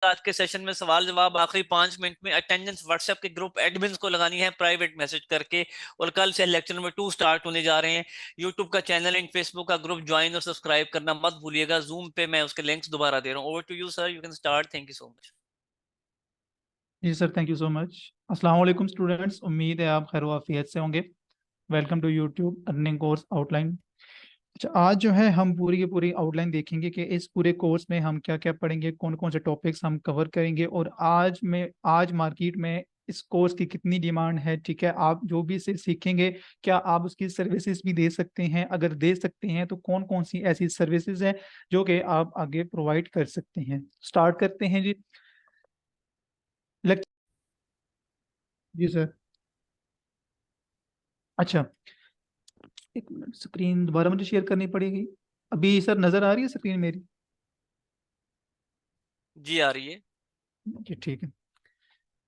आज के सेशन में सवाल जवाब आखिरी 5 मिनट में अटेंडेंस व्हाट्सएप के ग्रुप एडमिन्स को लगानी है प्राइवेट मैसेज करके। और कल से लेक्चर नंबर 2 स्टार्ट होने जा रहे हैं। यूट्यूब का चैनल एंड फेसबुक का ग्रुप ज्वाइन और सब्सक्राइब करना मत भूलिएगा। जूम पे मैं उसके लिंक्स दोबारा दे रहा हूँ। Over to you sir, you can start. Thank you so much. जी sir, thank you so much. अस्सलाम वालेकुम स्टूडेंट्स, उम्मीद है आप खैर वाफियत से होंगे। Welcome to YouTube earning course outline. अच्छा, आज जो है हम पूरी की पूरी आउटलाइन देखेंगे कि इस पूरे कोर्स में हम क्या क्या पढ़ेंगे, कौन कौन से टॉपिक्स हम कवर करेंगे और आज मार्केट में इस कोर्स की कितनी डिमांड है। ठीक है, आप जो भी इसे सीखेंगे क्या आप उसकी सर्विसेज भी दे सकते हैं, अगर दे सकते हैं तो कौन कौन सी ऐसी सर्विसेज हैं जो कि आप आगे प्रोवाइड कर सकते हैं। स्टार्ट करते हैं जी। लेक्चर। जी सर। अच्छा, एक मिनट, स्क्रीन दोबारा मुझे शेयर करनी पड़ेगी। अभी सर नजर आ रही है स्क्रीन मेरी? जी आ रही है। जी ठीक है।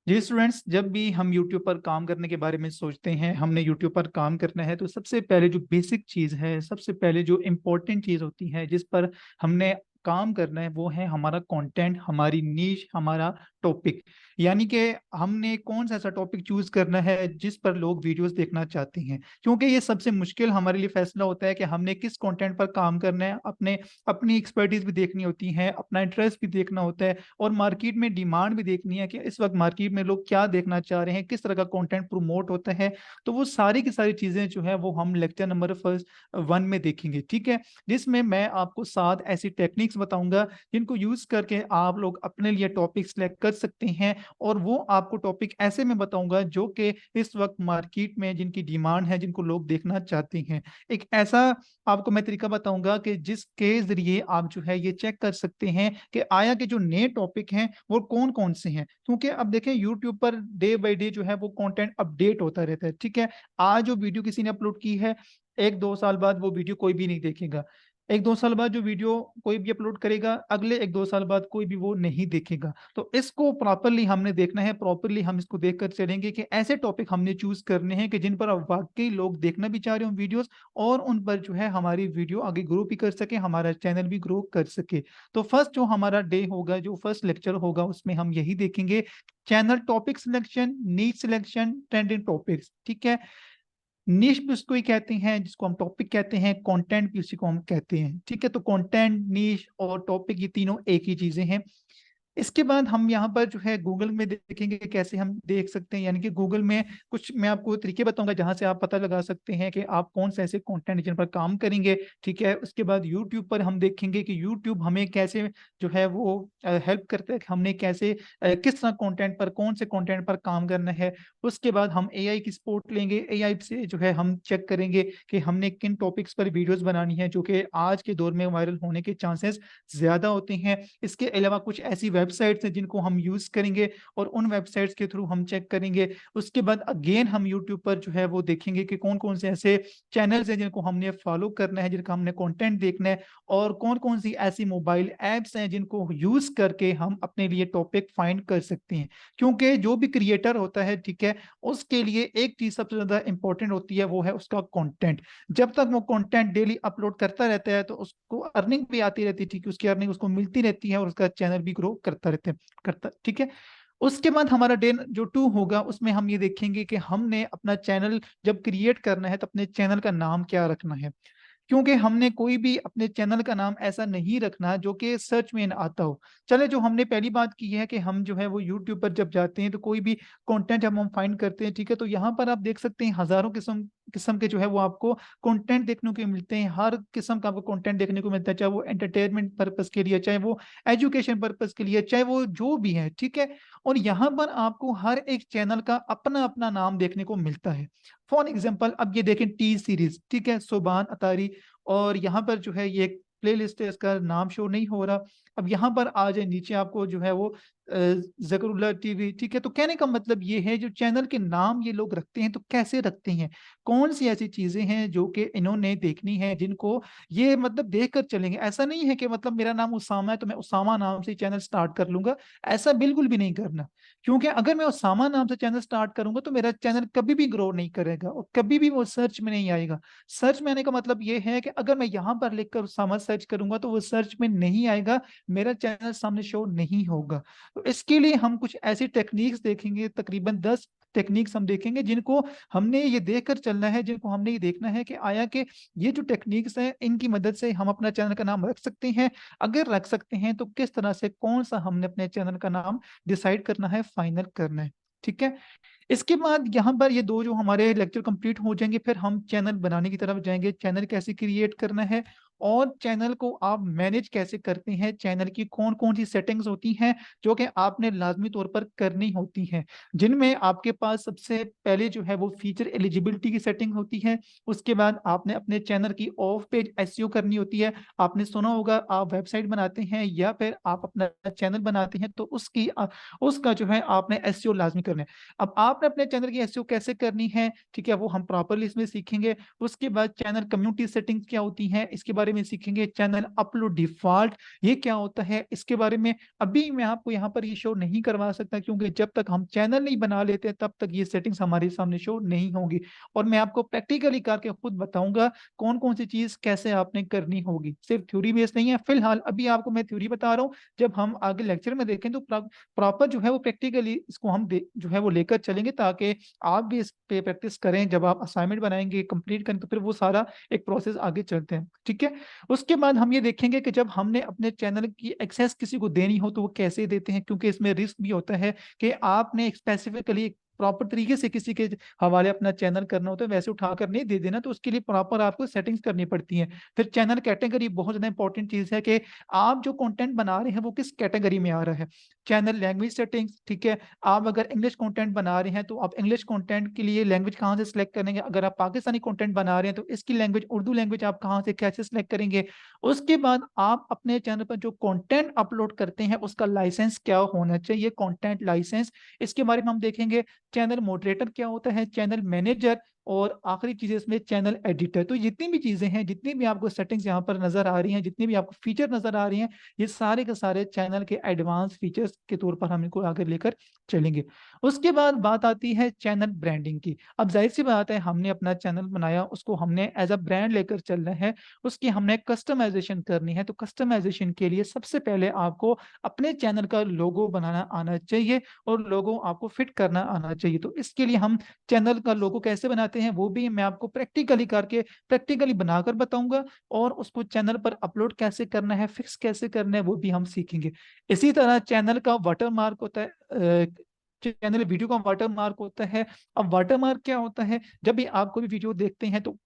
जी स्टूडेंट्स, जब भी हम यूट्यूब पर काम करने के बारे में सोचते हैं, हमने यूट्यूब पर काम करना है, तो सबसे पहले जो बेसिक चीज़ है, सबसे पहले जो इम्पोर्टेंट चीज़ होती है जिस पर हमने काम करना है, वो है हमारा कंटेंट, हमारी नीश, हमारा टॉपिक। यानी कि हमने कौन सा ऐसा टॉपिक चूज करना है जिस पर लोग वीडियोस देखना चाहते हैं, क्योंकि ये सबसे मुश्किल हमारे लिए फैसला होता है कि हमने किस कंटेंट पर काम करना है। अपनी एक्सपर्टीज भी देखनी होती है, अपना इंटरेस्ट भी देखना होता है और मार्केट में डिमांड भी देखनी है कि इस वक्त मार्केट में लोग क्या देखना चाह रहे हैं, किस तरह का कंटेंट प्रमोट होता है। तो वो सारी की सारी चीजें जो है वो हम लेक्चर नंबर फर्स्ट 1 में देखेंगे। ठीक है, जिसमें मैं आपको 7 ऐसी टेक्निक्स बताऊंगा जिनको यूज करके आप लोग अपने लिए टॉपिक सिलेक्ट कर सकते हैं। और वो आपको टॉपिक ऐसे में बताऊंगा जो कि इस वक्त मार्केट में जिनकी डिमांड है, जिनको लोग देखना चाहते हैं। एक ऐसा आपको मैं तरीका बताऊंगा कि जिसके जरिए आप जो है ये चेक कर सकते हैं कि आया के जो नए टॉपिक हैं वो कौन कौन से हैं। क्योंकि अब देखें YouTube per day by day जो है वो कंटेंट अपडेट होता रहता है। ठीक है, आज जो वीडियो किसी ने अपलोड की है, 1-2 साल बाद वो वीडियो कोई भी नहीं देखेगा। 1-2 साल बाद जो वीडियो कोई भी अपलोड करेगा, अगले 1-2 साल बाद कोई भी वो नहीं देखेगा। तो इसको प्रॉपरली हमने देखना है, प्रॉपरली हम इसको देखकर चलेंगे कि ऐसे टॉपिक हमने चूज करने हैं कि जिन पर अब वाकई लोग देखना भी चाह रहे हो वीडियोस, और उन पर जो है हमारी वीडियो आगे ग्रो भी कर सके, हमारा चैनल भी ग्रो कर सके। तो फर्स्ट जो हमारा डे होगा, जो फर्स्ट लेक्चर होगा, उसमें हम यही देखेंगे, channel topic selection, need selection, trending topics. ठीक है, निश भी उसको ही कहते हैं जिसको हम टॉपिक कहते हैं, कंटेंट भी उसी को हम कहते हैं। ठीक है, तो कंटेंट, निश और टॉपिक ये तीनों एक ही चीजें हैं। इसके बाद हम यहाँ पर जो है गूगल में देखेंगे कि कैसे हम देख सकते हैं। यानी कि गूगल में कुछ मैं आपको तरीके बताऊंगा जहां से आप पता लगा सकते हैं कि आप कौन से ऐसे कंटेंट जिन पर काम करेंगे। ठीक है, उसके बाद यूट्यूब पर हम देखेंगे कि यूट्यूब हमें कैसे जो है वो हेल्प करता है कि हमने कैसे किस तरह कंटेंट पर, कौन से कंटेंट पर काम करना है। उसके बाद हम एआई की सपोर्ट लेंगे, एआई से जो है हम चेक करेंगे कि हमने किन टॉपिक्स पर वीडियोस बनानी है जो कि आज के दौर में वायरल होने के चांसेस ज्यादा होते हैं। इसके अलावा कुछ ऐसी वेबसाइट्स हैं जिनको हम यूज करेंगे और उन वेबसाइट्स के थ्रू हम चेक करेंगे। उसके बाद अगेन हम यूट्यूब पर जो है वो देखेंगे कि कौन कौन से ऐसे चैनल्स हैं जिनको हमने फॉलो करना है, जिनका हमने कंटेंट देखना है, और कौन कौन सी ऐसी मोबाइल ऐप्स हैं जिनको यूज करके हम अपने लिए टॉपिक फाइंड कर सकते हैं। क्योंकि जो भी क्रिएटर होता है, ठीक है, उसके लिए एक चीज सबसे ज्यादा इंपॉर्टेंट होती है, वो है उसका कंटेंट। जब तक वो कंटेंट डेली अपलोड करता रहता है तो उसको अर्निंग भी आती रहती है। ठीक है, उसकी अर्निंग उसको मिलती रहती है और उसका चैनल भी ग्रो करता रहता है, करता। ठीक है, उसके बाद हमारा डे जो 2 होगा, उसमें हम ये देखेंगे कि हमने अपना चैनल जब क्रिएट करना है तो अपने चैनल का नाम क्या रखना है। क्योंकि हमने कोई भी अपने चैनल का नाम ऐसा नहीं रखना जो कि सर्च में ना आता हो। चले, जो हमने पहली बात की है कि हम जो है वो यूट्यूब पर जब जाते हैं तो कोई भी कंटेंट जब हम फाइंड करते हैं, ठीक है, तो यहाँ पर आप देख सकते हैं हजारों किस्म किस्म के जो है वो आपको कंटेंट देखने को मिलते हैं। हर किस्म का आपको कंटेंट देखने को मिलता है, चाहे वो एंटरटेनमेंट पर्पस के लिए, चाहे वो एजुकेशन पर्पस के लिए, चाहे वो जो भी है। ठीक है, और यहाँ पर आपको हर एक चैनल का अपना अपना नाम देखने को मिलता है। फॉर एग्जाम्पल, अब ये देखें टी सीरीज, ठीक है, सुबान अतारी, और यहाँ पर जो है ये प्ले लिस्ट है, इसका नाम शो नहीं हो रहा। अब यहाँ पर आ जाए नीचे, आपको जो है वो जकरुल्ला टीवी। ठीक है, तो कहने का मतलब ये है जो चैनल के नाम ये लोग रखते हैं तो कैसे रखते हैं, कौन सी ऐसी चीजें हैं जो कि इन्होंने देखनी है, जिनको ये मतलब देख कर चलेंगे। ऐसा नहीं है कि मतलब मेरा नाम उसामा है तो मैं उसामा नाम से चैनल स्टार्ट कर लूंगा, ऐसा बिल्कुल भी नहीं करना। क्योंकि अगर मैं उसामा नाम से चैनल स्टार्ट करूंगा तो मेरा चैनल कभी भी ग्रो नहीं करेगा और कभी भी वो सर्च में नहीं आएगा। सर्च में आने का मतलब ये है कि अगर मैं यहाँ पर लिखकर उसामा सर्च सर्च करूंगा तो वो सर्च में नहीं आएगा, मेरा चैनल सामने शो नहीं होगा। तो इसके लिए हम कुछ ऐसी टेक्निक्स देखेंगे, तकरीबन 10 टेक्निक्स हम देखेंगे जिनको हमने ये देखकर चलना है, जिनको हमने ये देखना है कि आया कि ये जो टेक्निक्स हैं इनकी मदद से हम अपना चैनल का नाम रख सकते हैं। अगर रख सकते हैं तो किस तरह से, कौन सा हमने अपने चैनल का नाम डिसाइड करना है, फाइनल करना है। ठीक है। इसके बाद यहाँ पर ये दो जो हमारे लेक्चर कंप्लीट हो जाएंगे, फिर हम चैनल बनाने की तरफ जाएंगे, चैनल कैसे क्रिएट करना है और चैनल को आप मैनेज कैसे करते हैं, चैनल की कौन कौन सी सेटिंग्स होती हैं जो कि आपने लाजमी तौर पर करनी होती हैं, जिनमें आपके पास सबसे पहले जो है वो फीचर एलिजिबिलिटी की सेटिंग होती है। उसके बाद आपने अपने चैनल की ऑफ पेज एसईओ करनी होती है। आपने सुना होगा, आप वेबसाइट बनाते हैं या फिर आप अपना चैनल बनाते हैं तो उसका जो है आपने एसईओ लाजमी करना है। अब आपने अपने चैनल की एसईओ कैसे करनी है, ठीक है, वो हम प्रॉपरली इसमें सीखेंगे। उसके बाद चैनल कम्युनिटी सेटिंग्स क्या होती हैं इसके बारे में सीखेंगे। चैनल अपलोड डिफॉल्ट ये क्या होता है इसके बारे में अभी मैं आपको यहाँ पर ये शो नहीं करवा सकता, क्योंकि जब तक हम चैनल नहीं बना लेते तब तक ये सेटिंग्स हमारे सामने शो नहीं होंगी। और मैं आपको प्रैक्टिकली करके खुद बताऊंगा कौन कौन सी चीज कैसे आपने करनी होगी, सिर्फ थ्योरी बेस नहीं है। फिलहाल अभी आपको मैं थ्योरी बता रहा हूँ, जब हम आगे लेक्चर में देखें तो प्रॉपर जो है वो प्रैक्टिकली इसको हम जो है वो लेकर चलेंगे, ताकि आप भी इस पे प्रैक्टिस करें। जब आप असाइनमेंट बनाएंगे, कंप्लीट करें, तो फिर वो सारा एक प्रोसेस आगे चलते हैं। ठीक है। उसके बाद हम ये देखेंगे कि जब हमने अपने चैनल की एक्सेस किसी को देनी हो तो वो कैसे देते हैं, क्योंकि इसमें रिस्क भी होता है कि आपने स्पेसिफिकली प्रॉपर तरीके से किसी के हवाले अपना चैनल करना होता है, वैसे उठाकर नहीं दे देना, तो उसके लिए प्रॉपर आपको सेटिंग्स करनी पड़ती हैं। फिर चैनल कैटेगरी बहुत ज्यादा इंपॉर्टेंट चीज है कि आप जो कंटेंट बना रहे हैं वो किस कैटेगरी में आ रहा है। चैनल लैंग्वेज सेटिंग्स, ठीक है, आप अगर इंग्लिश कंटेंट बना रहे हैं तो आप इंग्लिश कंटेंट के लिए लैंग्वेज कहाँ से सिलेक्ट करेंगे। अगर आप पाकिस्तानी कंटेंट बना रहे हैं तो इसकी लैंग्वेज, उर्दू लैंग्वेज आप कहाँ से कैसे सिलेक्ट करेंगे। उसके बाद आप अपने चैनल पर जो कंटेंट अपलोड करते हैं उसका लाइसेंस क्या होना चाहिए, कंटेंट लाइसेंस, इसके बारे में हम देखेंगे। चैनल मॉडरेटर क्या होता है, चैनल मैनेजर, और आखिरी चीज इसमें चैनल एडिटर। तो जितनी भी चीजें हैं, जितनी भी आपको सेटिंग्स यहाँ पर नजर आ रही हैं, जितनी भी आपको फीचर नजर आ रही हैं, ये सारे के सारे चैनल के एडवांस फीचर्स के तौर पर हम इनको आगे लेकर चलेंगे। उसके बाद बात आती है चैनल ब्रांडिंग की। अब जाहिर सी बात है, हमने अपना चैनल बनाया, उसको हमने एज अ ब्रांड लेकर चलना है, उसकी हमने कस्टमाइजेशन करनी है। तो कस्टमाइजेशन के लिए सबसे पहले आपको अपने चैनल का लोगो बनाना आना चाहिए और लोगो आपको फिट करना आना चाहिए। तो इसके लिए हम चैनल का लोगो कैसे बनाते हैं वो भी मैं आपको प्रैक्टिकली बनाकर बताऊंगा, और उसको चैनल पर अपलोड कैसे करना है, फिक्स कैसे करना है, वो भी हम सीखेंगे। इसी तरह चैनल का वाटरमार्क होता है, चैनल वीडियो का वाटरमार्क होता है। अब वाटरमार्क क्या होता है, जब भी आप कोई वीडियो देखते हैं तो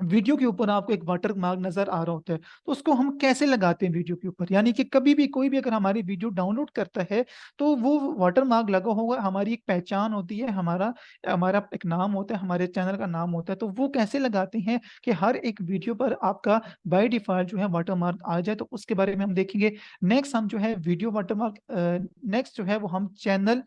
वीडियो के ऊपर आपको एक वाटर मार्क नजर आ रहा होता है, तो उसको हम कैसे लगाते हैं वीडियो के ऊपर, यानी कि कभी भी कोई भी अगर हमारी वीडियो डाउनलोड करता है तो वो वाटर मार्क लगा होगा, हमारी एक पहचान होती है, हमारा हमारा एक नाम होता है, हमारे चैनल का नाम होता है। तो वो कैसे लगाते हैं कि हर एक वीडियो पर आपका बाय डिफॉल्ट जो है वाटर मार्क आ जाए, तो उसके बारे में हम देखेंगे। नेक्स्ट हम जो है वीडियो वाटर मार्क, नेक्स्ट जो है वो हम चैनल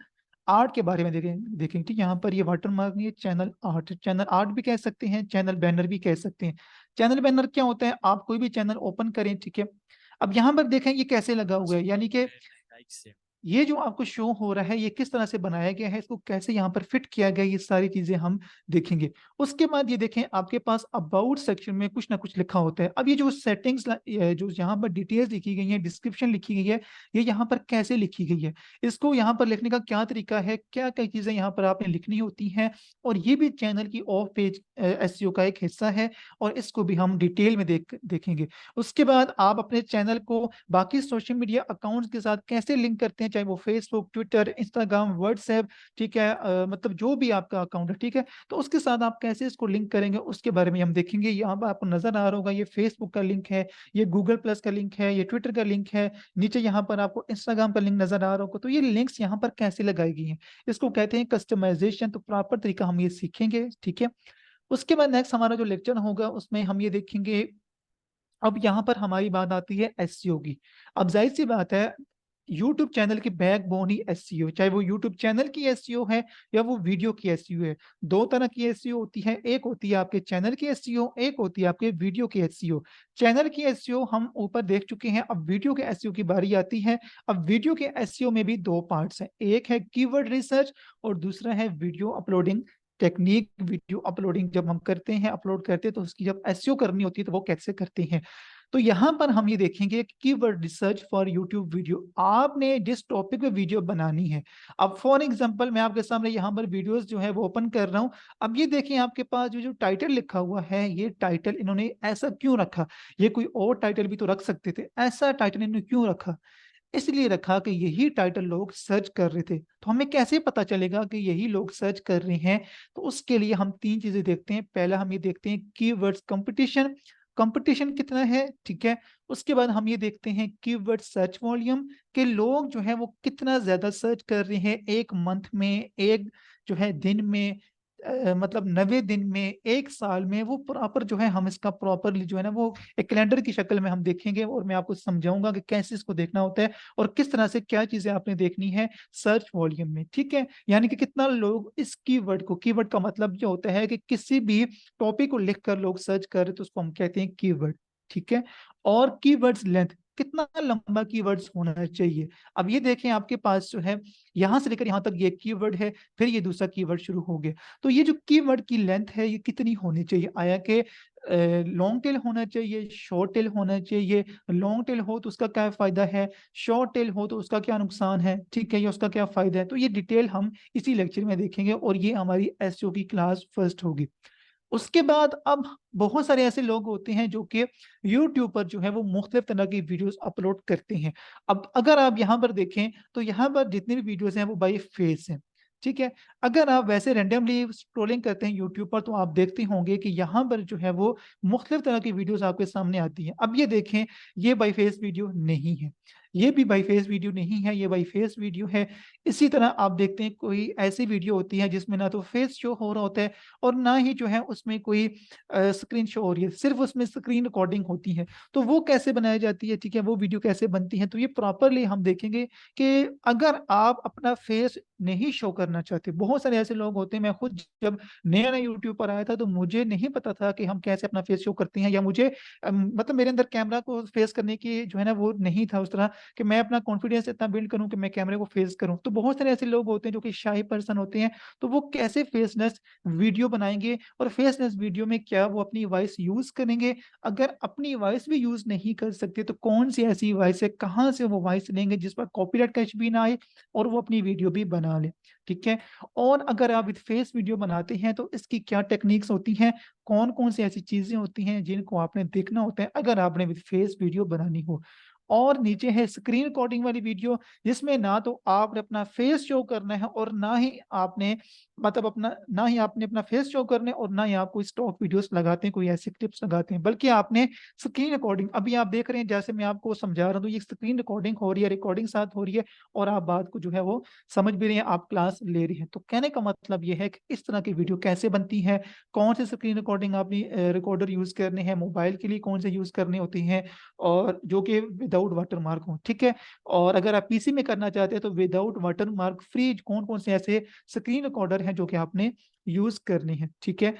आर्ट के बारे में देखेंगे। ठीक है, यहाँ पर ये वाटरमार्क नहीं है, चैनल आर्ट, चैनल आर्ट भी कह सकते हैं, चैनल बैनर भी कह सकते हैं। चैनल बैनर क्या होता है, आप कोई भी चैनल ओपन करें, ठीक है, अब यहाँ पर देखें ये कैसे लगा हुआ है, यानी कि ये जो आपको शो हो रहा है ये किस तरह से बनाया गया है, इसको कैसे यहाँ पर फिट किया गया है, ये सारी चीजें हम देखेंगे। उसके बाद ये देखें, आपके पास अबाउट सेक्शन में कुछ ना कुछ लिखा होता है। अब ये जो सेटिंग्स, जो यहाँ पर डिटेल्स लिखी गई है, डिस्क्रिप्शन लिखी गई है, ये यहाँ पर कैसे लिखी गई है, इसको यहाँ पर लिखने का क्या तरीका है, क्या क्या चीजें यहाँ पर आपने लिखनी होती हैं, और ये भी चैनल की ऑफ पेज एसईओ का एक हिस्सा है, और इसको भी हम डिटेल में देखेंगे। उसके बाद आप अपने चैनल को बाकी सोशल मीडिया अकाउंट्स के साथ कैसे लिंक करते हैं, चाहे वो फेसबुक, ट्विटर, इंस्टाग्राम, व्हाट्सएप, ठीक है, मतलब जो भी आपका अकाउंट है, ठीक है, तो उसके साथ आप कैसे इसको लिंक करेंगे उसके बारे में हम देखेंगे। यहाँ पर आपको नजर आ रहा होगा, ये फेसबुक का लिंक है, ये गूगल प्लस का लिंक है, ये ट्विटर का लिंक है, नीचे यहाँ पर आपको इंस्टाग्राम का लिंक नजर आ रहा होगा। तो ये लिंक्स यहाँ पर कैसे लगाई गई हैं, इसको कहते हैं कस्टमाइजेशन। तो प्रॉपर तरीका हम ये सीखेंगे, ठीक है। उसके बाद नेक्स्ट हमारा जो लेक्चर होगा उसमें हम ये देखेंगे। अब यहाँ पर हमारी बात आती है एसईओ की। अब जाहिर सी बात है, यूट्यूब चैनल की बैकबोन ही एसईओ, चाहे वो यूट्यूब चैनल की एसईओ है या वो वीडियो की एसईओ है। दो तरह की एसईओ होती है, एक होती है आपके चैनल की एसईओ, एक होती है आपके वीडियो की एसईओ। चैनल की एसईओ हम ऊपर देख चुके हैं, अब वीडियो के एसईओ की बारी आती है। अब वीडियो के एसईओ में भी दो पार्ट्स हैं, एक है कीवर्ड रिसर्च और दूसरा है video uploading technique. Video uploading जब हम करते हैं, अपलोड करते हैं, तो उसकी जब एसईओ करनी होती है तो वो कैसे करते हैं। तो यहाँ पर हम ये देखेंगे keyword research for YouTube video. आपने जिस टॉपिक पे वीडियो बनानी है, अब फॉर एग्जांपल मैं आपके सामने यहाँ पर वीडियोस जो है वो ओपन कर रहा हूँ। अब ये देखें आपके पास जो टाइटल लिखा हुआ है, ये टाइटल इन्होंने ऐसा क्यों रखा? ये कोई और टाइटल भी तो रख सकते थे, ऐसा टाइटल इन्होंने क्यों रखा? इसलिए रखा कि यही टाइटल लोग सर्च कर रहे थे। तो हमें कैसे पता चलेगा कि यही लोग सर्च कर रहे हैं? तो उसके लिए हम तीन चीजें देखते हैं। पहला हम ये देखते हैं कीवर्ड्स कंपटीशन, कंपटीशन कितना है, ठीक है। उसके बाद हम ये देखते हैं कीवर्ड सर्च वॉल्यूम, के लोग जो है वो कितना ज्यादा सर्च कर रहे हैं एक मंथ में, एक जो है दिन में, मतलब 90 दिन में, एक साल में। वो प्रॉपर जो है हम इसका प्रॉपरली जो है ना वो एक कैलेंडर की शक्ल में हम देखेंगे, और मैं आपको समझाऊंगा कि कैसे इसको देखना होता है और किस तरह से क्या चीजें आपने देखनी है सर्च वॉल्यूम में, ठीक है। यानी कि कितना लोग इस कीवर्ड को, कीवर्ड का मतलब ये होता है कि किसी भी टॉपिक को लिखकर लोग सर्च कर रहे तो उसको हम कहते हैं कीवर्ड, ठीक है। और कीवर्ड्स लेंथ, कितना लंबा कीवर्ड्स होना चाहिए। अब ये देखें आपके पास जो है यहां से लेकर यहां तक ये कीवर्ड है, फिर ये दूसरा कीवर्ड शुरू हो गया। तो ये जो कीवर्ड की लेंथ है ये कितनी होनी चाहिए? आया कि लॉन्ग टेल होना चाहिए, शॉर्ट टेल होना चाहिए? लॉन्ग टेल हो तो उसका क्या फायदा है, शॉर्ट टेल हो तो उसका क्या नुकसान है, ठीक है, या उसका क्या फायदा है? तो ये डिटेल हम इसी लेक्चर में देखेंगे, और ये हमारी एसईओ की क्लास फर्स्ट होगी। उसके बाद अब बहुत सारे ऐसे लोग होते हैं जो कि यूट्यूब पर जो है वो मुख्तलिफ तरह की वीडियोस अपलोड करते हैं। अब अगर आप यहाँ पर देखें तो यहाँ पर जितने भी वीडियोस हैं वो बाई फेस हैं, ठीक है। अगर आप वैसे रेंडमली स्क्रोलिंग करते हैं यूट्यूब पर तो आप देखते होंगे कि यहाँ पर जो है वो मुख्तलिफ तरह की वीडियोस आपके सामने आती हैं। अब ये देखें, ये बाई फेस वीडियो नहीं है, ये भी बाई फेस वीडियो नहीं है, ये बाई फेस वीडियो है। इसी तरह आप देखते हैं कोई ऐसी वीडियो होती है जिसमें ना तो फेस शो हो रहा होता है और ना ही जो है उसमें कोई स्क्रीन शो हो रही है, सिर्फ उसमें स्क्रीन रिकॉर्डिंग होती है। तो वो कैसे बनाई जाती है, ठीक है, वो वीडियो कैसे बनती है? तो ये प्रॉपरली हम देखेंगे कि अगर आप अपना फेस नहीं शो करना चाहते, बहुत सारे ऐसे लोग होते हैं, मैं खुद जब नया नया यूट्यूब पर आया था तो मुझे नहीं पता था कि हम कैसे अपना फेस शो करते हैं, या मुझे मतलब मेरे अंदर कैमरा को फेस करने की जो है ना वो नहीं था उस तरह कि मैं अपना कॉन्फिडेंस इतना बिल्ड करूं कि मैं कैमरे को फेस करूं। तो बहुत सारे ऐसे लोग होते हैं जो कि शाही पर्सन होते हैं, तो वो कैसे फेसलेस वीडियो बनाएंगे, और फेसलेस वीडियो में क्या वो अपनी वॉइस यूज करेंगे? अगर अपनी वॉइस भी यूज नहीं कर सकते तो कौन सी ऐसी वॉइस है, कहाँ से वो वॉइस लेंगे जिस पर कॉपीराइट कैच भी ना आए और वो अपनी वीडियो भी बना ले, ठीक है। और अगर आप विद फेस वीडियो बनाते हैं तो इसकी क्या टेक्निक्स होती हैं, कौन कौन सी ऐसी चीजें होती हैं जिनको आपने देखना होता है अगर आपने विद फेस वीडियो बनानी हो। और नीचे है स्क्रीन रिकॉर्डिंग वाली वीडियो, जिसमें ना तो आपने अपना फेस शो करना है और ना ही आपने मतलब अपना ना ही आपने अपना फेस शो करने, और ना ही आप कोई स्टॉक वीडियोस लगाते हैं, कोई ऐसे क्लिप्स लगाते हैं, बल्कि आपने स्क्रीन रिकॉर्डिंग, अभी आप देख रहे हैं जैसे मैं आपको समझा रहा हूँ तो ये स्क्रीन रिकॉर्डिंग हो रही है, रिकॉर्डिंग साथ हो रही है, और आप बात को जो है वो समझ भी रहे हैं, आप क्लास ले रही हैं। तो कहने का मतलब ये है कि इस तरह की वीडियो कैसे बनती है, कौन से स्क्रीन रिकॉर्डिंग आपने रिकॉर्डर यूज करने हैं, मोबाइल के लिए कौन से यूज करने होती हैं, और जो कि विदाउट वाटरमार्क हो, ठीक है। और अगर आप पीसी में करना चाहते हैं तो विदाउट वाटरमार्क फ्री कौन कौन से ऐसे स्क्रीन रिकॉर्डर हैं जो कि आपने यूज करनी है, ठीक है।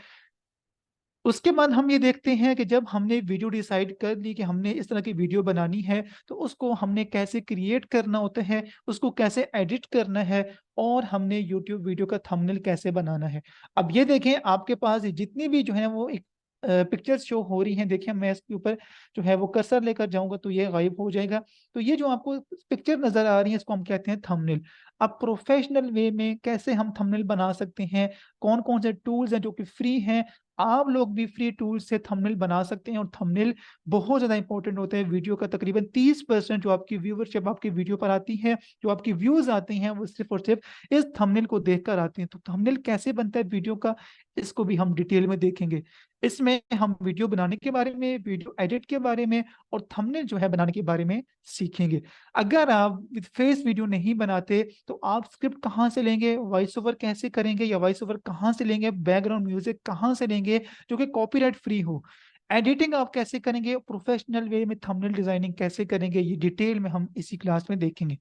उसके बाद हम ये देखते हैं कि जब हमने वीडियो डिसाइड कर ली कि हमने इस तरह की वीडियो बनानी है तो उसको हमने कैसे क्रिएट करना होता है, उसको कैसे एडिट करना है, और हमने यूट्यूब वीडियो का थंबनेल कैसे बनाना है। अब ये देखें आपके पास जितनी भी जो है वो एक पिक्चर्स शो हो रही हैं, देखिए मैं इसके ऊपर जो है वो कर्सर लेकर जाऊंगा तो ये गायब हो जाएगा। तो ये जो आपको पिक्चर नजर आ रही है इसको हम कहते हैं थंबनेल। अब प्रोफेशनल वे में कैसे हम थंबनेल बना सकते हैं, कौन कौन से टूल्स हैं जो कि फ्री हैं, आप लोग भी फ्री टूल से थंबनेल बना सकते हैं। और थंबनेल बहुत ज्यादा इंपॉर्टेंट होता है, वीडियो का तकरीबन 30% जो आपकी व्यूवरशिप आपकी वीडियो पर आती है, जो आपकी व्यूज आते हैं, वो सिर्फ और सिर्फ इस थंबनेल को देखकर आते हैं। तो थंबनेल कैसे बनता है वीडियो का, इसको भी हम डिटेल में देखेंगे। इसमें हम वीडियो बनाने के बारे में, वीडियो एडिट के बारे में, और थंबनेल जो है बनाने के बारे में सीखेंगे। अगर आप विद फेस वीडियो नहीं बनाते तो आप स्क्रिप्ट कहाँ से लेंगे, वॉइस ओवर कैसे करेंगे, या वॉइस ओवर कहाँ से लेंगे, बैकग्राउंड म्यूजिक कहाँ से लेंगे जो कि कॉपीराइट फ्री हो, एडिटिंग आप कैसे करेंगे, प्रोफेशनल वे में थंबनेल डिजाइनिंग कैसे करेंगे, ये डिटेल में हम इसी क्लास में देखेंगे।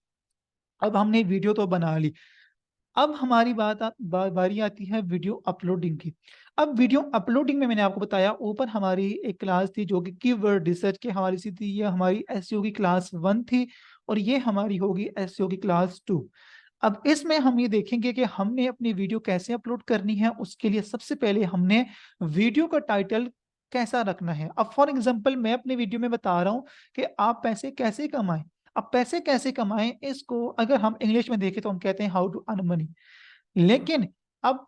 अब हमने वीडियो तो बना ली, अब हमारी बारी आती है वीडियो अपलोडिंग की। अब वीडियो अपलोडिंग में मैंने आपको बताया ऊपर हमारी एक क्लास थी जो कि कीवर्ड रिसर्च की हमारी सी थी, ये हमारी एसईओ की क्लास 1 थी, और ये हमारी होगी एसईओ की क्लास 2। अब इसमें हम ये देखेंगे कि हमने अपनी वीडियो कैसे अपलोड करनी है। उसके लिए सबसे पहले हमने वीडियो का टाइटल कैसा रखना है। अब फॉर एग्जाम्पल मैं अपने वीडियो में बता रहा हूँ कि आप पैसे कैसे कमाएं। अब पैसे कैसे कमाएं, इसको अगर हम इंग्लिश में देखें तो हम कहते हैं हाउ टू अर्न मनी। लेकिन अब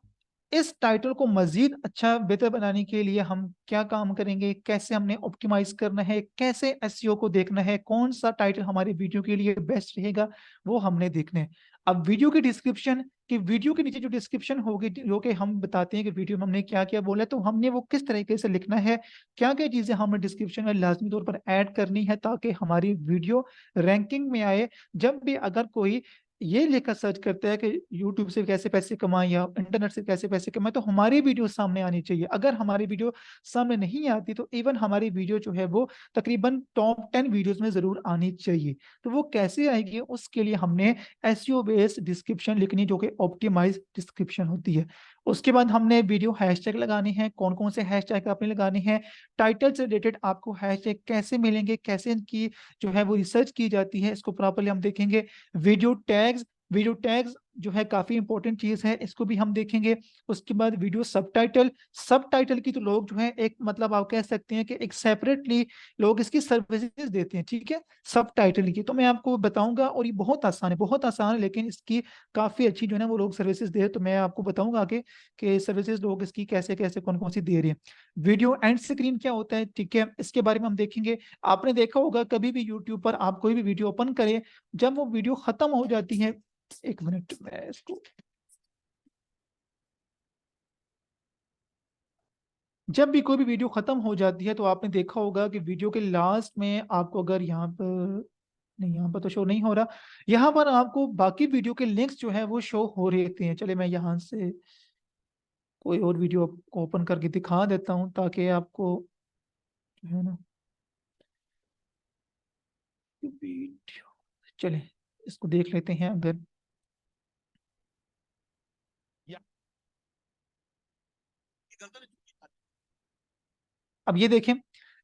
इस टाइटल को मजीद अच्छा बेहतर बनाने के लिए हम क्या काम करेंगे, कैसे हमने ऑप्टिमाइज करना है, कैसे एसईओ को देखना है, कौन सा टाइटल हमारे वीडियो के लिए बेस्ट रहेगा, वो हमने देखना है। अब वीडियो की डिस्क्रिप्शन, कि वीडियो के नीचे जो डिस्क्रिप्शन होगी जो कि हम बताते हैं कि वीडियो में हमने क्या क्या बोला है, तो हमने वो किस तरीके से लिखना है, क्या क्या चीजें हमें डिस्क्रिप्शन में लाजमी तौर पर ऐड करनी है ताकि हमारी वीडियो रैंकिंग में आए। जब भी अगर कोई ये लेकर सर्च करते हैं कि यूट्यूब से कैसे पैसे कमाएं या इंटरनेट से कैसे पैसे कमाएं, तो हमारी वीडियो सामने आनी चाहिए। अगर हमारी वीडियो सामने नहीं आती तो इवन हमारी वीडियो जो है वो तकरीबन टॉप 10 वीडियोस में जरूर आनी चाहिए। तो वो कैसे आएगी, उसके लिए हमने एसईओ बेस्ड डिस्क्रिप्शन लिखनी, जो कि ऑप्टिमाइज डिस्क्रिप्शन होती है। उसके बाद हमने वीडियो हैशटैग लगाने हैं। कौन कौन से हैशटैग आपने लगाने हैं, टाइटल से रिलेटेड आपको हैशटैग कैसे मिलेंगे, कैसे इनकी जो है वो रिसर्च की जाती है, इसको प्रॉपरली हम देखेंगे। वीडियो टैग्स, वीडियो टैग्स जो है काफी इंपॉर्टेंट चीज है, इसको भी हम देखेंगे। उसके बाद वीडियो सबटाइटल, सबटाइटल की तो लोग जो है एक मतलब आप कह सकते हैं कि एक सेपरेटली लोग इसकी सर्विसेज देते हैं, ठीक है, सबटाइटल की। तो मैं आपको बताऊंगा, और ये बहुत आसान है, बहुत आसान है, लेकिन इसकी काफी अच्छी जो है ना वो लोग सर्विसेज दे रहे हैं। तो मैं आपको बताऊंगा आगे कि सर्विसेज लोग इसकी कैसे कैसे कौन कौन सी दे रहे हैं। वीडियो एंड स्क्रीन क्या होता है, ठीक है, इसके बारे में हम देखेंगे। आपने देखा होगा कभी भी यूट्यूब पर आप कोई भी वीडियो ओपन करें, जब वो वीडियो खत्म हो जाती है, एक मिनट मैं इसको, जब भी कोई भी वीडियो खत्म हो जाती है तो आपने देखा होगा कि वीडियो के लास्ट में आपको, अगर यहाँ पर नहीं, यहाँ पर तो शो नहीं हो रहा, यहाँ पर आपको बाकी वीडियो के लिंक्स जो है वो शो हो रहते हैं। चले मैं यहाँ से कोई और वीडियो को ओपन करके दिखा देता हूँ ताकि आपको जो है ना वीडियो, चले इसको देख लेते हैं। अगर अब ये देखें,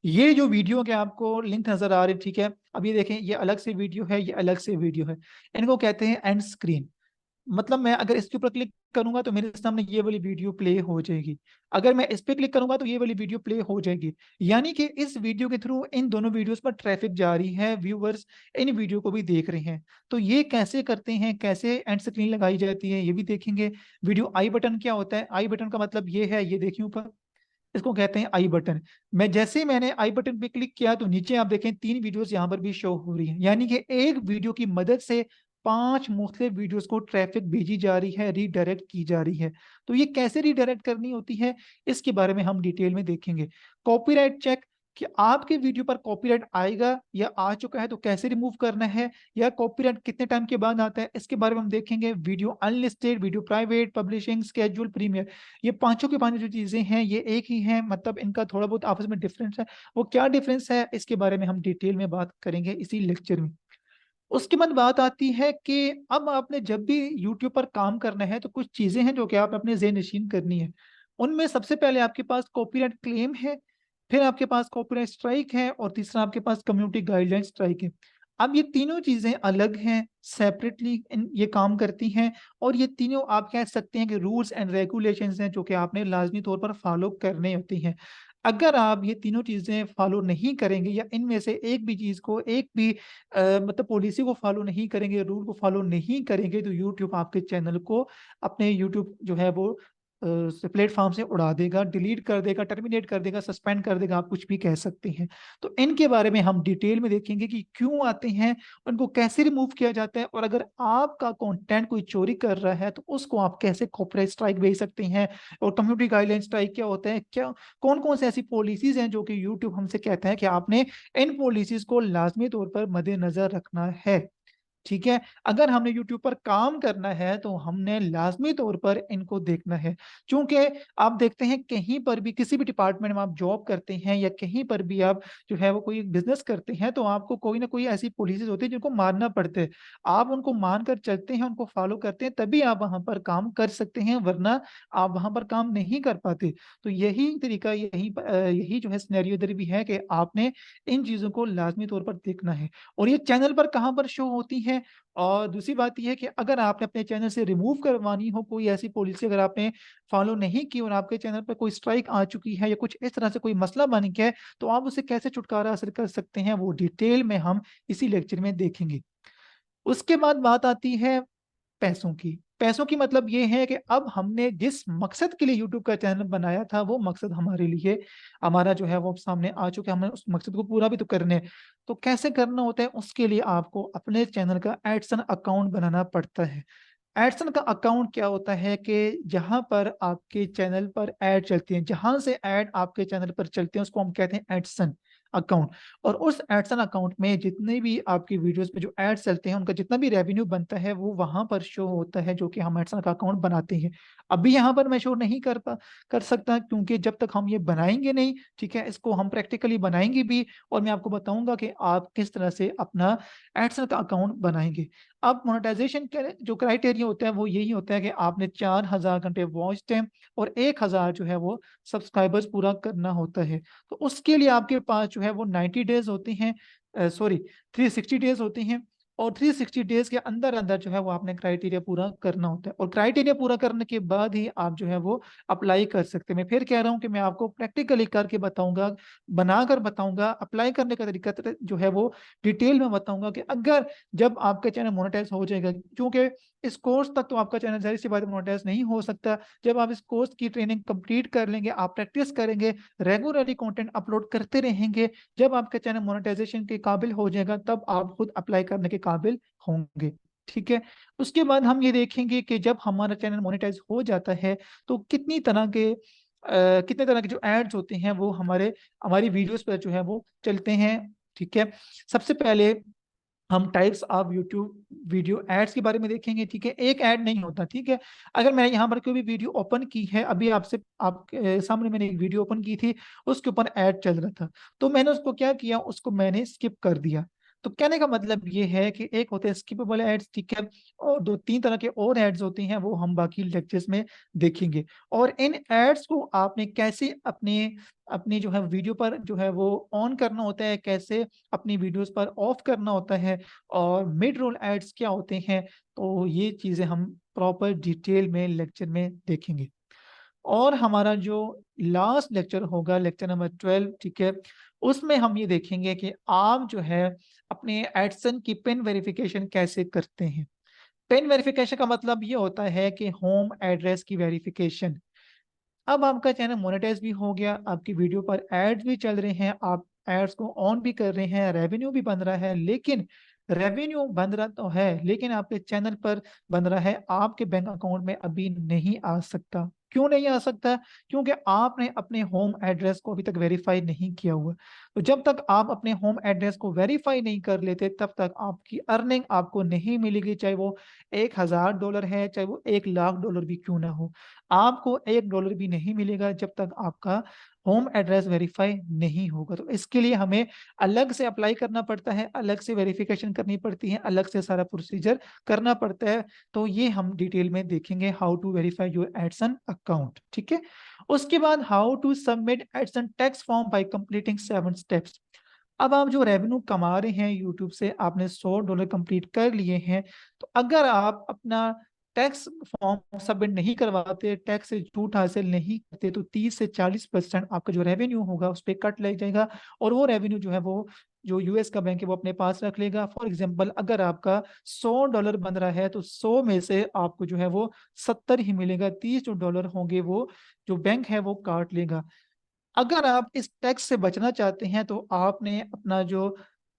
ये जो वीडियो के आपको लिंक नजर आ रही है, ठीक है, अब ये देखें, ये अलग से वीडियो है, ये अलग से वीडियो है, इनको कहते हैं एंड स्क्रीन। मतलब मैं अगर इसके ऊपर क्लिक करूंगा तो मेरे सामने ये वाली वीडियो प्ले हो जाएगी, अगर मैं इस पे क्लिक करूंगा तो ये वाली वीडियो प्ले हो जाएगी। यानी कि इस वीडियो के थ्रू इन दोनों वीडियोस पर ट्रैफिक जारी है, व्यूअर्स इन वीडियो को भी देख रहे हैं। तो ये कैसे करते हैं, कैसे एंड स्क्रीन लगाई जाती है, ये भी देखेंगे। वीडियो आई बटन क्या होता है, आई बटन का मतलब ये है, ये देखिए ऊपर, इसको कहते हैं आई बटन। मैं जैसे ही मैंने आई बटन पे क्लिक किया तो नीचे आप देखें 3 वीडियोस यहाँ पर भी शो हो रही हैं, यानी कि एक वीडियो की मदद से 5 मुख्तलिफ वीडियोस को ट्रैफिक भेजी जा रही है, रीडायरेक्ट की जा रही है। तो ये कैसे रीडायरेक्ट करनी होती है, इसके बारे में हम डिटेल में देखेंगे। कॉपीराइट चेक, कि आपके वीडियो पर कॉपीराइट आएगा या आ चुका है तो कैसे रिमूव करना है, या कॉपीराइट कितने टाइम के बाद आता है, इसके बारे में हम देखेंगे। Video unlisted, video private, publishing, schedule, premiere, ये पांचों के पांचों जो चीजें हैं ये एक ही हैं, मतलब इनका थोड़ा बहुत आपस में डिफरेंस है। वो क्या डिफरेंस है, इसके बारे में हम डिटेल में बात करेंगे इसी लेक्चर में। उसके बाद बात आती है कि अब आपने जब भी यूट्यूब पर काम करना है तो कुछ चीजें हैं जो कि आप अपने ज़हन नशीन करनी है। उनमें सबसे पहले आपके पास कॉपीराइट क्लेम है, फिर आपके पास कॉपीराइट स्ट्राइक है, और तीसरा आपके पास कम्युनिटी गाइडलाइन स्ट्राइक है। अब ये तीनों चीजें अलग हैं, सेपरेटली ये काम करती हैं, और ये तीनों आप कह सकते हैं कि रूल्स एंड रेगुलेशंस हैं जो कि आपने लाजमी तौर पर फॉलो करने होते हैं। अगर आप ये तीनों चीजें फॉलो नहीं करेंगे, या इनमें से एक भी चीज को, एक भी मतलब पॉलिसी को फॉलो नहीं करेंगे, रूल को फॉलो नहीं करेंगे, तो यूट्यूब आपके चैनल को, अपने यूट्यूब जो है वो प्लेटफॉर्म से उड़ा देगा, डिलीट कर देगा, टर्मिनेट कर देगा, सस्पेंड कर देगा, आप कुछ भी कह सकते हैं। तो इनके बारे में हम डिटेल में देखेंगे कि क्यों आते हैं, उनको कैसे रिमूव किया जाता है, और अगर आपका कंटेंट कोई चोरी कर रहा है तो उसको आप कैसे कॉपीराइट स्ट्राइक भेज सकते हैं, और कम्युनिटी गाइडलाइन स्ट्राइक क्या होता है, क्या कौन कौन से ऐसी पॉलिसीज हैं जो कि यूट्यूब हमसे कहता है कि आपने इन पॉलिसीज को लाजमी तौर पर मद्देनजर रखना है। ठीक है, अगर हमने यूट्यूब पर काम करना है तो हमने लाजमी तौर पर इनको देखना है। क्योंकि आप देखते हैं कहीं पर भी, किसी भी डिपार्टमेंट में आप जॉब करते हैं या कहीं पर भी आप जो है वो कोई बिजनेस करते हैं, तो आपको कोई ना कोई ऐसी पॉलिसीज होती है जिनको मानना पड़ता है। आप उनको मानकर चलते हैं, उनको फॉलो करते हैं, तभी आप वहां पर काम कर सकते हैं, वरना आप वहां पर काम नहीं कर पाते। तो यही तरीका, यही जो है सिनेरियो इधर भी है कि आपने इन चीजों को लाजमी तौर पर देखना है। और ये चैनल पर कहाँ पर शो होती है, हैं। और दूसरी बात यह है कि अगर आपने अपने चैनल से रिमूव करवानी हो कोई ऐसी पॉलिसी, अगर आपने फॉलो नहीं की और आपके चैनल पर कोई स्ट्राइक आ चुकी है या कुछ इस तरह से कोई मसला बन गया है, तो आप उसे कैसे छुटकारा हासिल कर सकते हैं, वो डिटेल में हम इसी लेक्चर में देखेंगे। उसके बाद बात आती है पैसों की। पैसों की मतलब ये है कि अब हमने जिस मकसद के लिए यूट्यूब का चैनल बनाया था, वो मकसद हमारे लिए, हमारा जो है वो सामने आ चुका है, हमें उस मकसद को पूरा भी तो करने हैं। तो कैसे करना होता है, उसके लिए आपको अपने चैनल का एडसन अकाउंट बनाना पड़ता है। एडसन का अकाउंट क्या होता है कि जहां पर आपके चैनल पर ऐड चलती है, जहां से ऐड आपके चैनल पर चलते हैं, उसको हम कहते हैं एडसन अकाउंट। और उस एडसन अकाउंट में जितने भी आपकी वीडियोस पे जो एड्स चलते हैं, उनका जितना भी रेवेन्यू बनता है वो वहां पर शो होता है, जो कि हम एडसन का अकाउंट बनाते हैं। अभी यहाँ पर मैं शो नहीं कर सकता, क्योंकि जब तक हम ये बनाएंगे नहीं, ठीक है, इसको हम प्रैक्टिकली बनाएंगे भी, और मैं आपको बताऊंगा कि आप किस तरह से अपना एडसन का अकाउंट बनाएंगे। अब मोनेटाइजेशन के जो क्राइटेरिया होता है वो यही होता है कि आपने 4000 घंटे वॉच टाइम और 1000 जो है वो सब्सक्राइबर्स पूरा करना होता है। तो उसके लिए आपके पास जो है वो 90 डेज होते हैं, सॉरी 360 डेज होते हैं। और 360 डेज के अंदर अंदर जो है वो आपने क्राइटेरिया पूरा करना होता है, और क्राइटेरिया पूरा करने के बाद ही आप जो है वो अप्लाई कर सकते हैं। मैं फिर कह रहा हूँ कि मैं आपको प्रैक्टिकली करके बताऊंगा, बनाकर बताऊंगा, अप्लाई करने का तरीका जो है वो डिटेल में बताऊंगा कि अगर जब आपका चैनल मोनेटाइज हो जाएगा, क्योंकि इस कोर्स तक तो आपका चैनल जाहिर सी बात है मोनेटाइज नहीं हो सकता। जब आप इस कोर्स की ट्रेनिंग कंप्लीट कर लेंगे, आप प्रैक्टिस करेंगे, रेगुलरली कंटेंट अपलोड करते रहेंगे, जब आपका चैनल मोनेटाइजेशन के काबिल हो जाएगा, तब आप खुद अप्लाई करने के काबिल होंगे। ठीक है। उसके बाद हम ये देखेंगे कि जब हमारा चैनल मोनेटाइज हो जाता है तो कितने तरह के जो एड्स होते हैं वो हमारी वीडियोस पर जो है वो चलते हैं। ठीक है। सबसे पहले हम types of YouTube video ads के बारे में देखेंगे। ठीक है। एक ऐड नहीं होता। ठीक है। अगर मैंने यहाँ पर कोई भी वीडियो ओपन की है, अभी आपके सामने मैंने एक वीडियो ओपन की थी, उसके ऊपर ऐड चल रहा था, तो मैंने उसको क्या किया, उसको मैंने स्किप कर दिया। तो कहने का मतलब ये है कि एक होते हैं स्किपेबल एड्स, ठीक है, और दो तीन तरह के और एड्स होते हैं, वो हम बाकी लेक्चर्स में देखेंगे। और इन एड्स को आपने कैसे अपने अपनी जो है वीडियो पर जो है वो ऑन करना होता है, कैसे अपनी वीडियोस पर ऑफ करना होता है, और मिड रोल एड्स क्या होते हैं, तो ये चीजें हम प्रॉपर डिटेल में लेक्चर में देखेंगे। और हमारा जो लास्ट लेक्चर होगा, लेक्चर नंबर 12, ठीक है, उसमें हम ये देखेंगे कि आप जो है अपने एडसन की पिन वेरिफिकेशन कैसे करते हैं। पिन वेरिफिकेशन का मतलब ये होता है कि होम एड्रेस की वेरिफिकेशन। अब आपका चैनल मोनेटाइज भी हो गया, आपकी वीडियो पर एड्स भी चल रहे हैं, आप एड्स को ऑन भी कर रहे हैं, रेवेन्यू भी बन रहा है, लेकिन रेवेन्यू बन रहा तो है, लेकिन आपके चैनल पर बन रहा है, आपके बैंक अकाउंट में अभी नहीं आ सकता। क्यों नहीं आ सकता? क्योंकि आपने अपने होम एड्रेस को अभी तक वेरीफाई नहीं किया हुआ। तो जब तक आप अपने होम एड्रेस को वेरीफाई नहीं कर लेते, तब तक आपकी अर्निंग आपको नहीं मिलेगी, चाहे वो $1000 है, चाहे वो $1,00,000 भी क्यों ना हो। आपको $1 भी नहीं मिलेगा जब तक आपका होम एड्रेस वेरीफाई नहीं होगा। तो इसके लिए हमें अलग से अप्लाई करना पड़ता है, अलग से वेरिफिकेशन करनी पड़ती है, अलग से सारा प्रोसीजर करना पड़ता है। तो ये हम डिटेल में देखेंगे, how to verify your AdSense account. ठीक है। उसके बाद how to submit AdSense tax form by completing 7 steps. अब आप जो रेवेन्यू कमा रहे हैं यूट्यूब से, आपने $100 कंप्लीट कर लिए हैं, तो अगर आप अपना टैक्स फॉर्म सबमिट नहीं करवाते, टैक्स से छूट हासिल नहीं करते, तो 30 से 40% आपका जो रेवेन्यू होगा उस पर कट लग जाएगा। और वो रेवेन्यू जो है वो जो यूएस का बैंक है वो अपने पास रख लेगा। फॉर एग्जांपल, अगर आपका $100 बन रहा है, तो 100 में से आपको जो है वो 70 ही मिलेगा, 30 जो डॉलर होंगे वो जो बैंक है वो काट लेगा। अगर आप इस टैक्स से बचना चाहते हैं, तो आपने अपना जो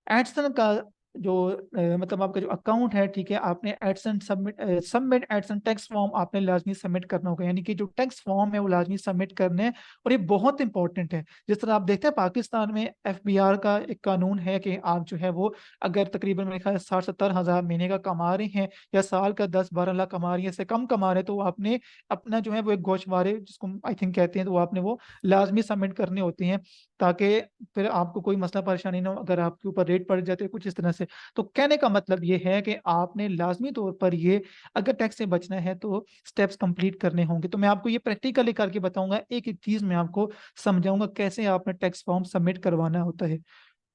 एडसन का जो मतलब आपका जो अकाउंट है, ठीक है, आपने Edson submit AdSense tax form आपने लाजमी सबमिट करना होगा, यानी कि जो टैक्स फॉर्म है वो लाजमी सबमिट करने हैं। और ये बहुत इंपॉर्टेंट है। जिस तरह आप देखते हैं पाकिस्तान में एफबीआर का एक कानून है कि आप जो है वो अगर तकरीबन मेरे ख्याल 60-70 हज़ार महीने का कमा रहे हैं, या साल का 10-12 लाख कमा रहे हैं, इससे कम कमा रहे हैं, तो आपने अपना जो है वो एक गोशवारे जिसको आई थिंक कहते हैं, तो वो आपने वो लाजमी सबमिट करने होती हैं, ताकि फिर आपको कोई मसला परेशानी ना हो अगर आपके ऊपर रेट पड़ जाते हैं कुछ इस तरह से। तो कहने का मतलब ये है कि आपने लाजमी तौर पर ये, अगर टैक्स से बचना है तो स्टेप्स कंप्लीट करने होंगे। तो मैं आपको ये प्रैक्टिकली करके बताऊंगा, एक एक चीज मैं आपको समझाऊंगा कैसे आपने टैक्स फॉर्म सबमिट करवाना होता है।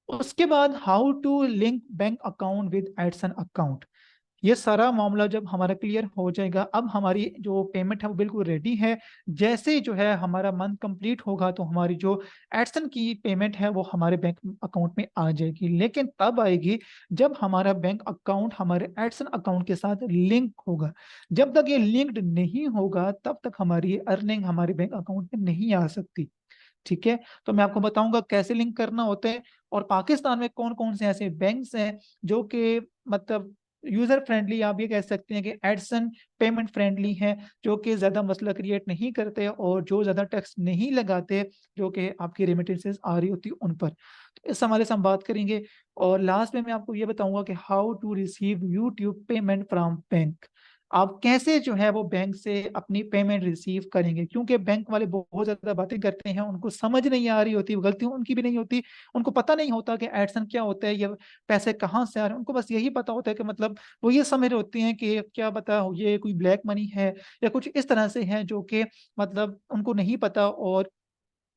उसके बाद how to link bank account with AdSense account. ये सारा मामला जब हमारा क्लियर हो जाएगा, अब हमारी जो पेमेंट है वो बिल्कुल रेडी है। जैसे जो है हमारा मंथ कंप्लीट होगा तो हमारी जो एडसन की पेमेंट है वो हमारे बैंक अकाउंट में आ जाएगी। लेकिन तब आएगी जब हमारा बैंक अकाउंट हमारे एडसन अकाउंट के साथ लिंक होगा। जब तक ये लिंक्ड नहीं होगा तब तक हमारी अर्निंग हमारे बैंक अकाउंट में नहीं आ सकती। ठीक है, तो मैं आपको बताऊंगा कैसे लिंक करना होता है, और पाकिस्तान में कौन कौन से ऐसे बैंक्स हैं जो कि मतलब यूजर फ्रेंडली, आप ये कह सकते हैं कि एडसन पेमेंट फ्रेंडली है, जो कि ज्यादा मसला क्रिएट नहीं करते और जो ज्यादा टैक्स नहीं लगाते, जो कि आपकी रेमिटेंसेस आ रही होती है उन पर। तो इस हमारे से हम बात करेंगे। और लास्ट में मैं आपको ये बताऊंगा कि how to receive YouTube payment from bank. आप कैसे जो है वो बैंक से अपनी पेमेंट रिसीव करेंगे, क्योंकि बैंक वाले बहुत ज्यादा बातें करते हैं, उनको समझ नहीं आ रही होती, गलती उनकी भी नहीं होती, उनको पता नहीं होता कि एडसन क्या होता है, ये पैसे कहाँ से आ रहे हैं। उनको बस यही पता होता है कि मतलब वो ये समझ रहे होते हैं कि क्या पता ये कोई ब्लैक मनी है या कुछ इस तरह से है, जो कि मतलब उनको नहीं पता, और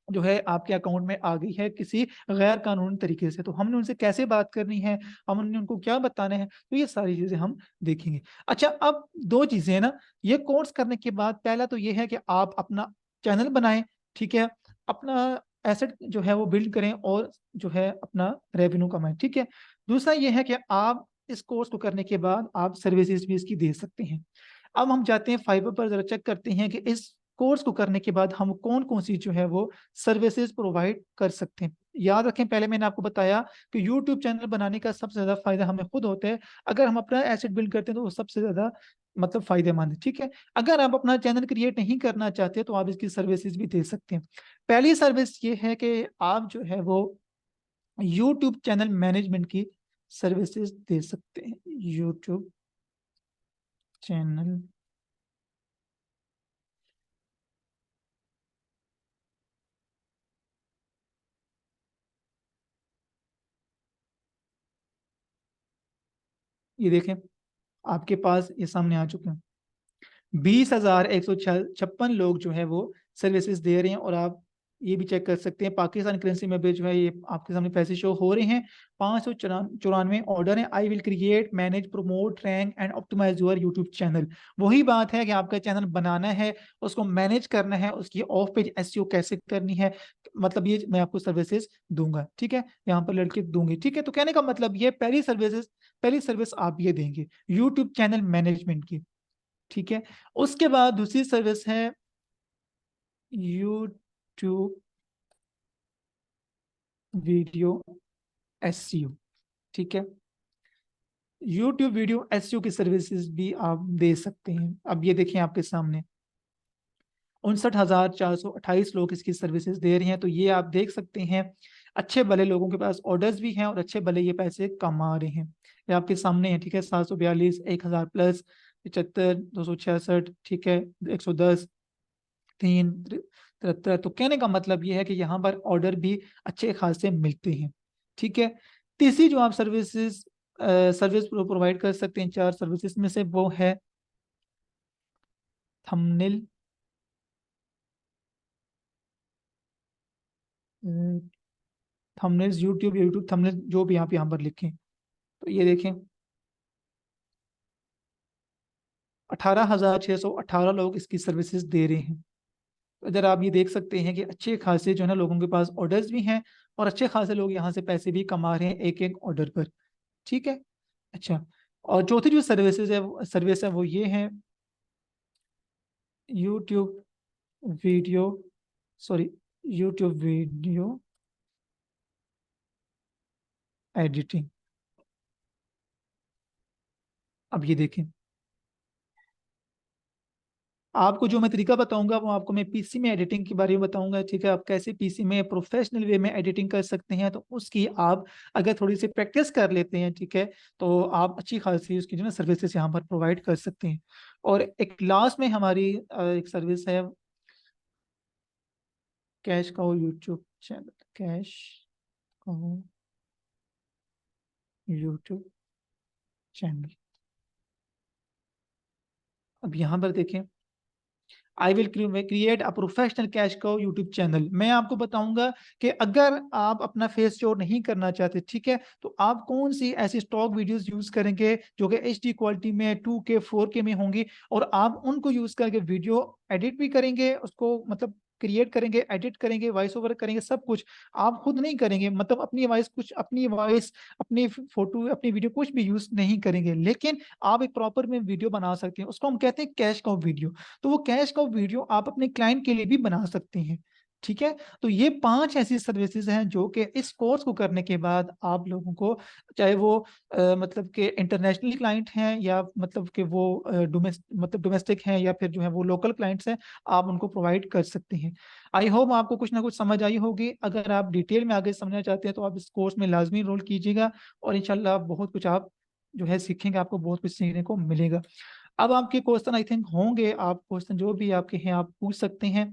जो है आपके अकाउंट में आ गई है किसी गैर कानूनी तरीके से। तो हमने उनसे कैसे बात करनी है, हमने उनको क्या बताना है, तो ये सारी चीजें हम देखेंगे। अच्छा, अब दो चीजें हैं ना, ये कोर्स करने के बाद पहला तो ये है कि आप अपना चैनल बनाएं। ठीक है, अपना एसेट जो है वो बिल्ड करें और जो है अपना रेवेन्यू कमाएं। ठीक है, दूसरा ये है कि आप इस कोर्स को करने के बाद आप सर्विसेज भी इसकी दे सकते हैं। अब हम जाते हैं फाइबर पर, जरा चेक करते हैं कि इस कोर्स को करने के बाद हम कौन कौन सी जो है वो सर्विसेज प्रोवाइड कर सकते हैं। याद रखें, पहले मैंने आपको बताया कि यूट्यूब चैनल बनाने का सबसे ज्यादा फायदा हमें खुद होता है। अगर हम अपना एसेट बिल्ड करते हैं तो वो सबसे ज्यादा मतलब फायदेमंद है। ठीक है, अगर आप अपना चैनल क्रिएट नहीं करना चाहते तो आप इसकी सर्विसेज भी दे सकते हैं। पहली सर्विस ये है कि आप जो है वो यूट्यूब चैनल मैनेजमेंट की सर्विसेज दे सकते हैं। यूट्यूब चैनल, ये देखें आपके पास ये सामने आ चुके हैं। 20,156 लोग जो है वो सर्विसेज दे रहे हैं, और आप ये भी चेक कर सकते हैं पाकिस्तान करेंसी में भी जो है ये आपके सामने पैसे शो हो रहे हैं। 594 ऑर्डर है। I will create, manage, promote, rank and optimize your YouTube channel. वही बात है कि आपका चैनल बनाना है, उसको मैनेज करना है, उसकी ऑफ पेज एसईओ कैसे करनी है, मतलब ये मैं आपको सर्विसेज दूंगा। ठीक है, यहाँ पर लड़के दूंगी। ठीक है, तो कहने का मतलब ये पहली सर्विसेज, पहली सर्विस आप ये देंगे यूट्यूब चैनल मैनेजमेंट की। ठीक है, उसके बाद दूसरी सर्विस है यूट्यूब वीडियो एसईओ। ठीक है, यूट्यूब वीडियो एसईओ की सर्विसेज भी आप दे सकते हैं। अब ये देखें आपके सामने 59,428 लोग इसकी सर्विसेज दे रहे हैं। तो ये आप देख सकते हैं अच्छे भले लोगों के पास ऑर्डर्स भी हैं और अच्छे भले ये पैसे कमा रहे हैं। ये आपके सामने है। ठीक है, 742, 1,000 प्लस, 75, 266, ठीक है, 110, 3, 73। तो कहने का मतलब ये है कि यहाँ पर ऑर्डर भी अच्छे खासे मिलते हैं। ठीक है, तीसरी जो आप सर्विसेज सर्विस प्रोवाइड कर सकते हैं चार सर्विसेज में से, वो है थंबनेल, थंबनेल्स, यूट्यूब थंबनेल, जो भी आप यहाँ पर लिखें। तो ये देखें 18,618 लोग इसकी सर्विसेज दे रहे हैं। तो इधर आप ये देख सकते हैं कि अच्छे खासे जो है ना लोगों के पास ऑर्डर्स भी हैं, और अच्छे खासे लोग यहाँ से पैसे भी कमा रहे हैं एक एक ऑर्डर पर। ठीक है, अच्छा, और चौथी जो सर्विस है वो ये है YouTube video, sorry, YouTube video editing. अब ये देखें, आपको जो मैं तरीका बताऊंगा वो आपको मैं पीसी में एडिटिंग के बारे में बताऊंगा। ठीक है, आप कैसे पीसी में प्रोफेशनल वे में एडिटिंग कर सकते हैं, तो उसकी आप अगर थोड़ी सी प्रैक्टिस कर लेते हैं, ठीक है, तो आप अच्छी खासी उसकी जो है सर्विसेज यहाँ पर प्रोवाइड कर सकते हैं। और एक लास्ट में हमारी एक सर्विस है कैश का यूट्यूब चैनल, कैश का यूट्यूब चैनल। अब यहाँ पर देखें, आई will create a professional cash cow YouTube channel. मैं आपको बताऊंगा कि अगर आप अपना फेस शो नहीं करना चाहते, ठीक है, तो आप कौन सी ऐसी स्टॉक वीडियोस यूज करेंगे जो कि HD क्वालिटी में 2K 4K में होंगी, और आप उनको यूज करके वीडियो एडिट भी करेंगे, उसको मतलब क्रिएट करेंगे, एडिट करेंगे, वॉइस ओवर करेंगे, सब कुछ आप खुद नहीं करेंगे, मतलब अपनी वॉइस, अपनी फोटो, अपनी वीडियो कुछ भी यूज नहीं करेंगे, लेकिन आप एक प्रॉपर में वीडियो बना सकते हैं, उसको हम कहते हैं कैश काउ वीडियो। तो वो कैश काउ वीडियो आप अपने क्लाइंट के लिए भी बना सकते हैं, ठीक है। तो ये 5 ऐसी सर्विसेज हैं जो कि इस कोर्स को करने के बाद आप लोगों को, चाहे वो मतलब कि इंटरनेशनल क्लाइंट हैं, या मतलब कि वो डोमेस्टिक हैं, या फिर जो है वो लोकल क्लाइंट्स हैं, आप उनको प्रोवाइड कर सकते हैं। आई होप आपको कुछ ना कुछ समझ आई होगी। अगर आप डिटेल में आगे समझना चाहते हैं तो आप इस कोर्स में लाजमी रोल कीजिएगा, और इंशाल्लाह बहुत कुछ आप जो है सीखेंगे, आपको बहुत कुछ सीखने को मिलेगा। अब आपके क्वेश्चन आई थिंक होंगे, आप क्वेश्चन जो भी आपके हैं आप पूछ सकते हैं।